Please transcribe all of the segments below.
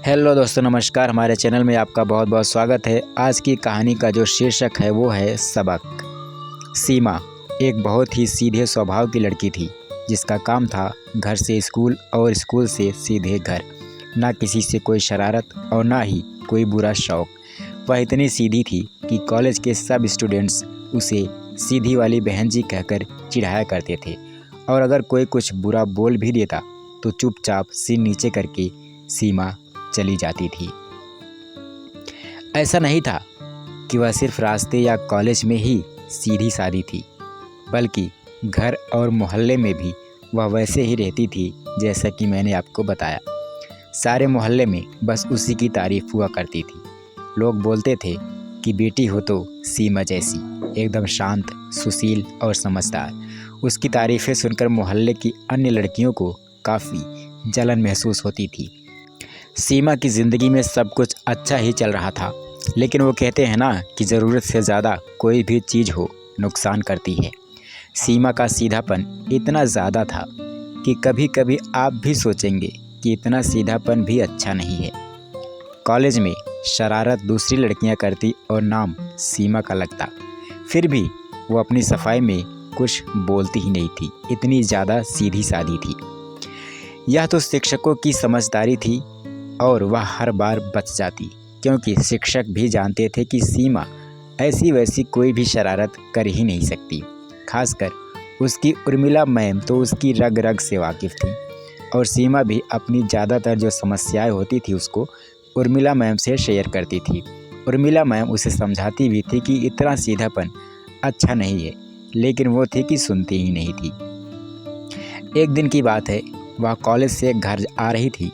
Hello दोस्तों, नमस्कार। हमारे चैनल में आपका बहुत बहुत स्वागत है। आज की कहानी का जो शीर्षक है वो है सबक। सीमा एक बहुत ही सीधे स्वभाव की लड़की थी, जिसका काम था घर से स्कूल और स्कूल से सीधे घर। ना किसी से कोई शरारत और ना ही कोई बुरा शौक। वह इतनी सीधी थी कि कॉलेज के सब स्टूडेंट्स उसे सीधी वाली बहन जी कहकर चिढ़ाया करते थे, और अगर कोई कुछ बुरा बोल भी देता तो चुपचाप सिर नीचे करके सीमा चली जाती थी। ऐसा नहीं था कि वह सिर्फ रास्ते या कॉलेज में ही सीधी सादी थी, बल्कि घर और मोहल्ले में भी वह वैसे ही रहती थी जैसा कि मैंने आपको बताया। सारे मोहल्ले में बस उसी की तारीफ हुआ करती थी। लोग बोलते थे कि बेटी हो तो सीमा जैसी, एकदम शांत, सुशील और समझदार। उसकी तारीफ़ें सुनकर मोहल्ले की अन्य लड़कियों को काफ़ी जलन महसूस होती थी। सीमा की ज़िंदगी में सब कुछ अच्छा ही चल रहा था, लेकिन वो कहते हैं ना कि ज़रूरत से ज़्यादा कोई भी चीज़ हो नुकसान करती है। सीमा का सीधापन इतना ज़्यादा था कि कभी कभी आप भी सोचेंगे कि इतना सीधापन भी अच्छा नहीं है। कॉलेज में शरारत दूसरी लड़कियां करती और नाम सीमा का लगता, फिर भी वो अपनी सफाई में कुछ बोलती ही नहीं थी, इतनी ज़्यादा सीधी सादी थी। यह तो शिक्षकों की समझदारी थी और वह हर बार बच जाती, क्योंकि शिक्षक भी जानते थे कि सीमा ऐसी वैसी कोई भी शरारत कर ही नहीं सकती। खासकर उसकी उर्मिला मैम तो उसकी रग रग से वाकिफ़ थी, और सीमा भी अपनी ज़्यादातर जो समस्याएं होती थी उसको उर्मिला मैम से शेयर करती थी। उर्मिला मैम उसे समझाती भी थी कि इतना सीधापन अच्छा नहीं है, लेकिन वो थी कि सुनती ही नहीं थी। एक दिन की बात है, वह कॉलेज से घर आ रही थी,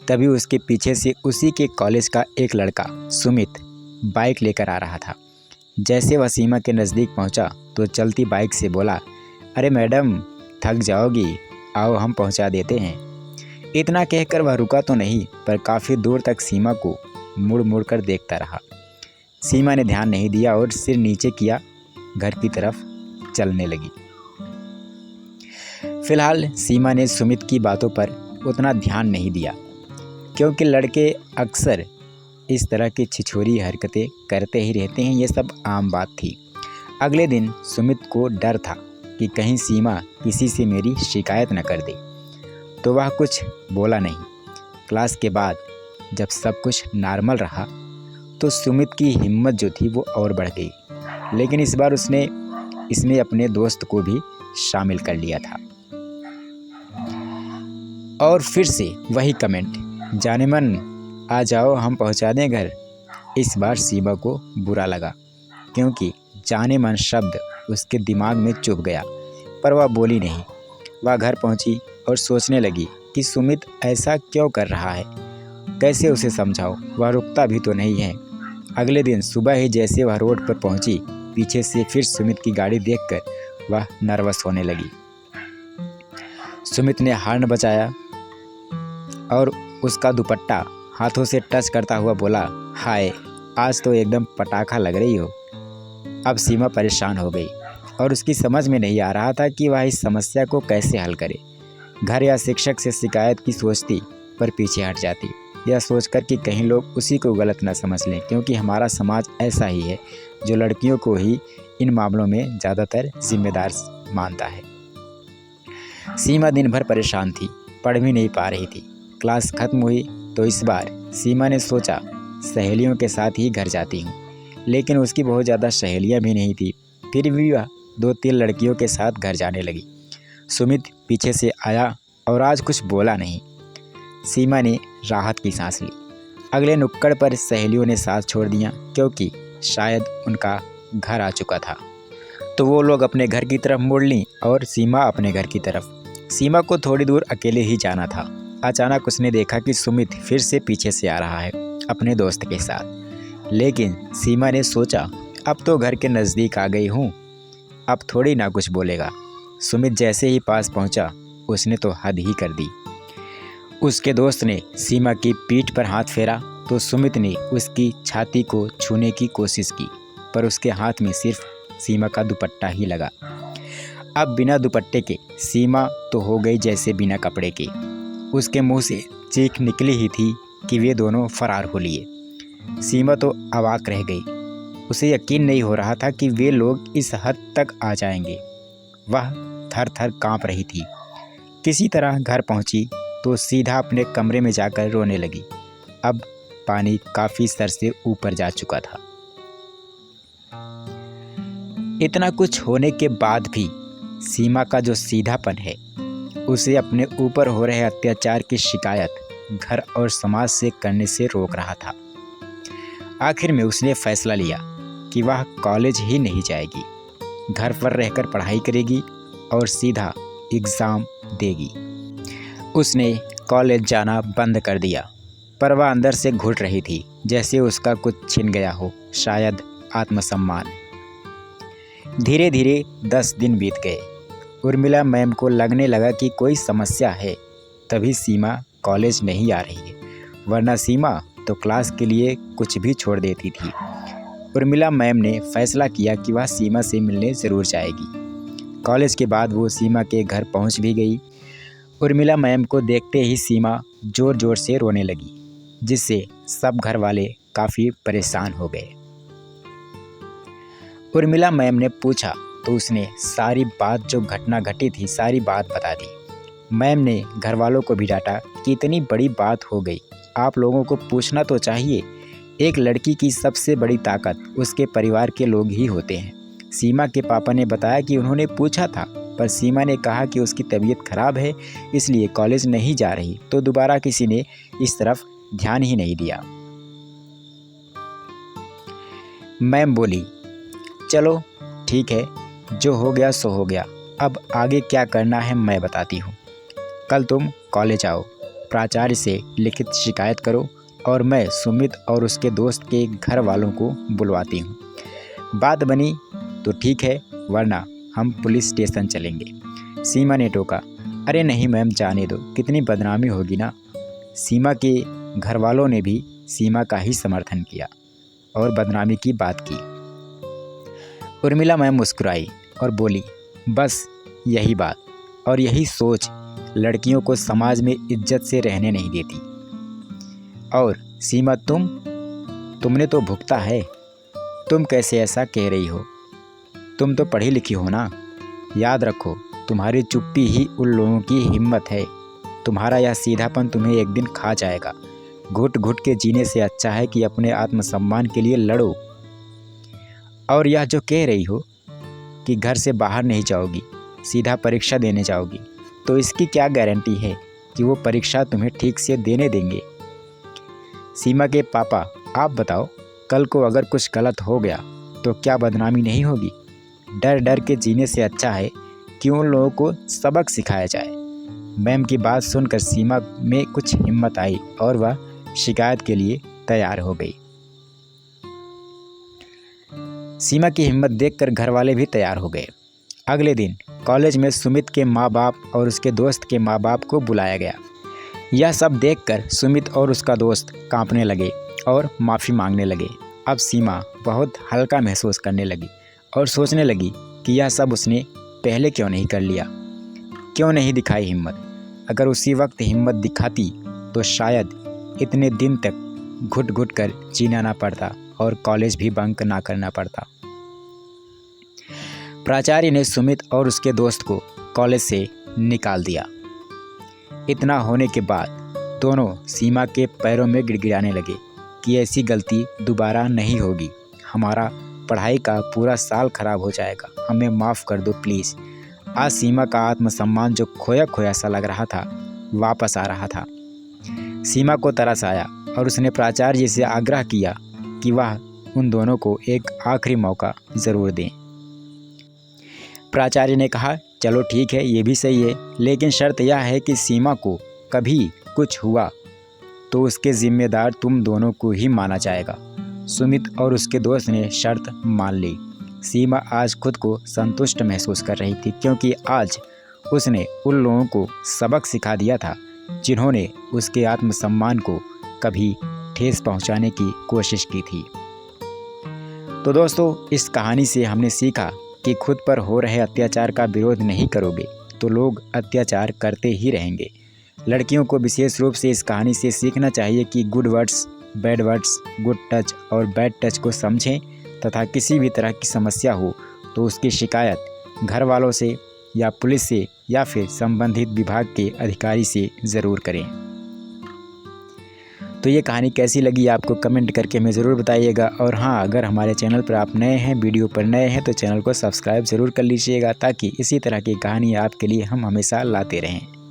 तभी उसके पीछे से उसी के कॉलेज का एक लड़का सुमित बाइक लेकर आ रहा था। जैसे वह सीमा के नज़दीक पहुंचा तो चलती बाइक से बोला, अरे मैडम, थक जाओगी, आओ हम पहुंचा देते हैं। इतना कहकर वह रुका तो नहीं, पर काफ़ी दूर तक सीमा को मुड़ मुड़ कर देखता रहा। सीमा ने ध्यान नहीं दिया और सिर नीचे किया, घर की तरफ चलने लगी। फिलहाल सीमा ने सुमित की बातों पर उतना ध्यान नहीं दिया, क्योंकि लड़के अक्सर इस तरह की छिछोरी हरकतें करते ही रहते हैं, ये सब आम बात थी। अगले दिन सुमित को डर था कि कहीं सीमा किसी से मेरी शिकायत न कर दे, तो वह कुछ बोला नहीं। क्लास के बाद जब सब कुछ नॉर्मल रहा तो सुमित की हिम्मत जो थी वो और बढ़ गई, लेकिन इस बार उसने इसमें अपने दोस्त को भी शामिल कर लिया था। और फिर से वही कमेंट, जाने मन, आ जाओ हम पहुंचा दें घर। इस बार सीमा को बुरा लगा, क्योंकि जाने मन शब्द उसके दिमाग में चुभ गया, पर वह बोली नहीं। वह घर पहुंची और सोचने लगी कि सुमित ऐसा क्यों कर रहा है, कैसे उसे समझाओ, वह रुकता भी तो नहीं है। अगले दिन सुबह ही जैसे वह रोड पर पहुंची, पीछे से फिर सुमित की गाड़ी देखकर वह नर्वस होने लगी। सुमित ने हॉर्न बजाया और उसका दुपट्टा हाथों से टच करता हुआ बोला, हाय, आज तो एकदम पटाखा लग रही हो। अब सीमा परेशान हो गई और उसकी समझ में नहीं आ रहा था कि वह इस समस्या को कैसे हल करे। घर या शिक्षक से शिकायत की सोचती, पर पीछे हट जाती, यह सोचकर कि कहीं लोग उसी को गलत न समझ लें, क्योंकि हमारा समाज ऐसा ही है जो लड़कियों को ही इन मामलों में ज़्यादातर जिम्मेदार मानता है। सीमा दिन भर परेशान थी, पढ़ भी नहीं पा रही थी। क्लास खत्म हुई तो इस बार सीमा ने सोचा सहेलियों के साथ ही घर जाती हूँ, लेकिन उसकी बहुत ज़्यादा सहेलियाँ भी नहीं थी। फिर भी वह 2-3 लड़कियों के साथ घर जाने लगी। सुमित पीछे से आया और आज कुछ बोला नहीं। सीमा ने राहत की सांस ली। अगले नुक्कड़ पर सहेलियों ने साथ छोड़ दिया, क्योंकि शायद उनका घर आ चुका था, तो वो लोग अपने घर की तरफ मुड़ लीं और सीमा अपने घर की तरफ। सीमा को थोड़ी दूर अकेले ही जाना था। अचानक उसने देखा कि सुमित फिर से पीछे से आ रहा है अपने दोस्त के साथ। लेकिन सीमा ने सोचा, अब तो घर के नज़दीक आ गई हूँ, अब थोड़ी ना कुछ बोलेगा। सुमित जैसे ही पास पहुँचा, उसने तो हद ही कर दी। उसके दोस्त ने सीमा की पीठ पर हाथ फेरा तो सुमित ने उसकी छाती को छूने की कोशिश की, पर उसके हाथ में सिर्फ सीमा का दुपट्टा ही लगा। अब बिना दुपट्टे के सीमा तो हो गई जैसे बिना कपड़े के। उसके मुंह से चीख निकली ही थी कि वे दोनों फरार हो लिए। सीमा तो अवाक रह गई। उसे यकीन नहीं हो रहा था कि वे लोग इस हद तक आ जाएंगे। वह थर थर काँप रही थी। किसी तरह घर पहुंची तो सीधा अपने कमरे में जाकर रोने लगी। अब पानी काफ़ी सर से ऊपर जा चुका था। इतना कुछ होने के बाद भी सीमा का जो सीधापन है, उसे अपने ऊपर हो रहे अत्याचार की शिकायत घर और समाज से करने से रोक रहा था। आखिर में उसने फैसला लिया कि वह कॉलेज ही नहीं जाएगी, घर पर रहकर पढ़ाई करेगी और सीधा एग्ज़ाम देगी। उसने कॉलेज जाना बंद कर दिया, पर वह अंदर से घुट रही थी, जैसे उसका कुछ छिन गया हो, शायद आत्मसम्मान। धीरे धीरे 10 दिन बीत गए। उर्मिला मैम को लगने लगा कि कोई समस्या है, तभी सीमा कॉलेज नहीं आ रही है, वरना सीमा तो क्लास के लिए कुछ भी छोड़ देती थी। उर्मिला मैम ने फैसला किया कि वह सीमा से मिलने ज़रूर जाएगी। कॉलेज के बाद वो सीमा के घर पहुंच भी गई। उर्मिला मैम को देखते ही सीमा ज़ोर ज़ोर से रोने लगी, जिससे सब घर वाले काफ़ी परेशान हो गए। उर्मिला मैम ने पूछा तो उसने सारी बात, जो घटना घटी थी, सारी बात बता दी। मैम ने घर वालों को भी डांटा कि इतनी बड़ी बात हो गई, आप लोगों को पूछना तो चाहिए। एक लड़की की सबसे बड़ी ताकत उसके परिवार के लोग ही होते हैं। सीमा के पापा ने बताया कि उन्होंने पूछा था, पर सीमा ने कहा कि उसकी तबीयत खराब है, इसलिए कॉलेज नहीं जा रही, तो दोबारा किसी ने इस तरफ ध्यान ही नहीं दिया। मैम बोली, चलो ठीक है, जो हो गया सो हो गया, अब आगे क्या करना है मैं बताती हूँ। कल तुम कॉलेज आओ, प्राचार्य से लिखित शिकायत करो और मैं सुमित और उसके दोस्त के घर वालों को बुलवाती हूँ। बात बनी तो ठीक है, वरना हम पुलिस स्टेशन चलेंगे। सीमा ने टोका, अरे नहीं मैम, जाने दो, कितनी बदनामी होगी ना। सीमा के घर वालों ने भी सीमा का ही समर्थन किया और बदनामी की बात की। उर्मिला मैम मुस्कुराई और बोली, बस यही बात और यही सोच लड़कियों को समाज में इज्जत से रहने नहीं देती। और सीमा, तुमने तो भुगता है, तुम कैसे ऐसा कह रही हो? तुम तो पढ़ी लिखी हो ना। याद रखो, तुम्हारी चुप्पी ही उन लोगों की हिम्मत है। तुम्हारा यह सीधापन तुम्हें एक दिन खा जाएगा। घुट घुट के जीने से अच्छा है कि अपने आत्मसम्मान के लिए लड़ो। और यह जो कह रही हो कि घर से बाहर नहीं जाओगी, सीधा परीक्षा देने जाओगी, तो इसकी क्या गारंटी है कि वो परीक्षा तुम्हें ठीक से देने देंगे? सीमा के पापा, आप बताओ, कल को अगर कुछ गलत हो गया तो क्या बदनामी नहीं होगी? डर डर के जीने से अच्छा है कि उन लोगों को सबक सिखाया जाए। मैम की बात सुनकर सीमा में कुछ हिम्मत आई और वह शिकायत के लिए तैयार हो गई। सीमा की हिम्मत देखकर घर वाले भी तैयार हो गए। अगले दिन कॉलेज में सुमित के माँ बाप और उसके दोस्त के माँ बाप को बुलाया गया। यह सब देखकर सुमित और उसका दोस्त कांपने लगे और माफ़ी मांगने लगे। अब सीमा बहुत हल्का महसूस करने लगी और सोचने लगी कि यह सब उसने पहले क्यों नहीं कर लिया, क्यों नहीं दिखाई हिम्मत। अगर उसी वक्त हिम्मत दिखाती तो शायद इतने दिन तक घुट घुट कर जीना ना पड़ता और कॉलेज भी बंक ना करना पड़ता। प्राचार्य ने सुमित और उसके दोस्त को कॉलेज से निकाल दिया। इतना होने के बाद दोनों सीमा के पैरों में गिड़गिड़ाने लगे कि ऐसी गलती दोबारा नहीं होगी, हमारा पढ़ाई का पूरा साल खराब हो जाएगा, हमें माफ़ कर दो प्लीज़। आज सीमा का आत्मसम्मान जो खोया खोया सा लग रहा था, वापस आ रहा था। सीमा को तरस आया और उसने प्राचार्य जी से आग्रह किया कि वह उन दोनों को एक आखिरी मौका ज़रूर दें। प्राचार्य ने कहा, चलो ठीक है, ये भी सही है, लेकिन शर्त यह है कि सीमा को कभी कुछ हुआ तो उसके ज़िम्मेदार तुम दोनों को ही माना जाएगा। सुमित और उसके दोस्त ने शर्त मान ली। सीमा आज खुद को संतुष्ट महसूस कर रही थी, क्योंकि आज उसने उन लोगों को सबक सिखा दिया था जिन्होंने उसके आत्मसम्मान को कभी ठेस पहुंचाने की कोशिश की थी। तो दोस्तों, इस कहानी से हमने सीखा कि खुद पर हो रहे अत्याचार का विरोध नहीं करोगे तो लोग अत्याचार करते ही रहेंगे। लड़कियों को विशेष रूप से इस कहानी से सीखना चाहिए कि good words, bad words, good touch और बैड टच को समझें तथा किसी भी तरह की समस्या हो तो उसकी शिकायत घर वालों से या पुलिस से या फिर संबंधित विभाग के अधिकारी से ज़रूर करें। तो ये कहानी कैसी लगी आपको कमेंट करके हमें ज़रूर बताइएगा। और हाँ, अगर हमारे चैनल पर आप नए हैं, वीडियो पर नए हैं, तो चैनल को सब्सक्राइब ज़रूर कर लीजिएगा ताकि इसी तरह की कहानी आपके लिए हम हमेशा लाते रहें।